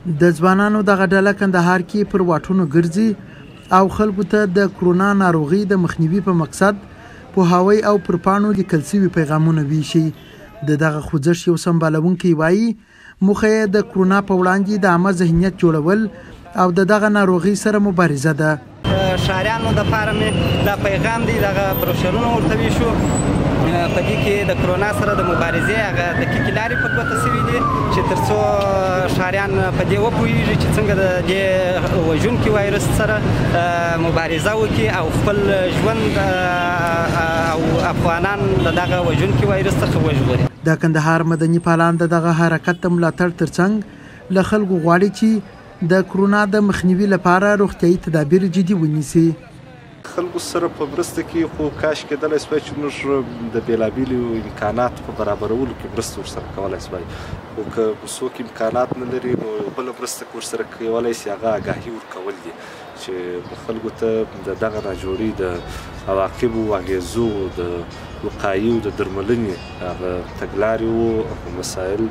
د ځوانانو دغه ډله کندهار کې پر واټونو ګرځي او خلکو ته د کرونا ناروغي د مخنیوي په مقصد پوهاوی او پر پاڼو لیکل شوي پیغامونه ویشي. د دغه خوځښت یو سمبالونکی وایي موخه یې د کرونا په وړاندې د عامه ذهنیت جوړول او د دغه ناروغي سره مبارزه ده. ښاریانو دپاره مې دا پیغام دی، دغه بروشرونه ورته ویشو. په دې کې د کرونا سره د مبارزې هغه دقیقې لارې په ګوته شوي دي چې تر څو ښاریان په دې وپوهېږي چې څنګه د دې وژونکي وایرس سره مبارزه وکړي او خپل ژوند او افغانان د دغه وژونکي وایرس څخه وژغوري. د کندهار مدني پالان د دغه حرکت د ملاتړ ترڅنګ له خلکو غواړي چې د کرونا د مخنیوي لپاره روغتیایي تدابیر جدي ونیسي. خلکو سره په مرسته کې خو کاش کېدلی سوای چې موږ د بېلابېلو امکاناتو په برابرولو کې مرسته ورسره کولی سوای، خو که څوک امکانات نه لري نو بله مرسته که ورسره کولی سي هغه آګاهي ورکول دي چې خلکو ته د دغه ناجوړي د عواقبو اغېزو د وقایي او د درملنې هغه تګلارې او مسایل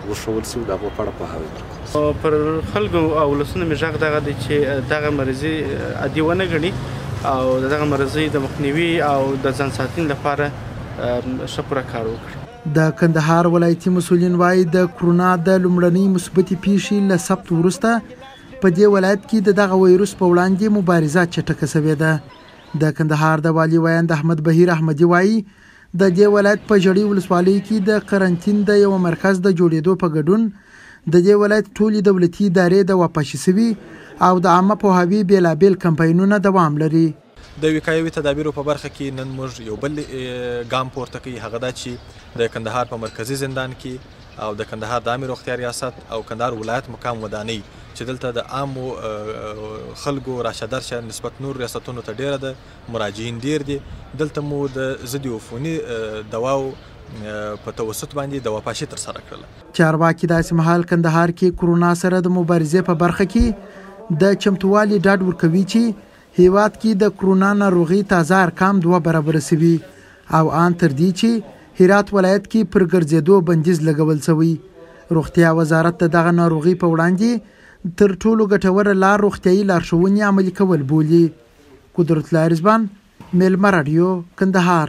وښول سي او د هغو په اړه پوهاوی ورکړل. پر خلکو او ولسونو مې غږ دغه دی چې دغه مرضي عادي ونه ګڼي او دغه مرضی د مخنیوي او د ځان ساتنې لپاره ښه پوره کار وکړي. د کندهار ولایتي مسؤلین وایي د کرونا د لومړنۍ مثبتې پیښې له ثبت وروسته په دې ولایت کې د دغه وایرس په وړاندې مبارزه چټکه شوې ده. د کندهار د والي ویاند احمد بهیر احمدي وایي د دې ولایت په ژړۍ ولسوالۍ کې د قرنطین د یو مرکز د جوړېدو په ګډون د دې ولایت ټولې دولتي ادارې د واپاشي سوي او د عامه پوهاوي بېلابېل کمپاینونه دوام لري. د وقایوي تدابیرو په برخه کې نن موږ یو بل ګام پورته کوي، هغه دا چې د کندهار په مرکزي زندان کې او د کندهار د عامې روغتیا ریاست او کندهار ولایت مقام ودانۍ چې دلته د عامو خلکو راشه درشه نسبت نور ریاستونو ته ډیره ده، مراجعین ډیر دي، دلته مو د ضد عفوني دواو په توسط باندې د واپاشي ترسره کړله. چارواکي داسې مهال کندهار کې کرونا سره د مبارزې په برخه کې د چمتووالي ډاډ ورکوي چې هیواد کې د کرونا ناروغي تازه ارقام 2 برابره شوي او ان تر دې چې هرات ولایت کې پر ګرځېدو بندیز لګول شوی. روغتیا وزارت دغه ناروغي په وړاندې تر ټولو ګټوره لار روغتیایي لارښوونې عملي کول بولي. قدرت الله رضوان، میلمه رادیو، کندهار.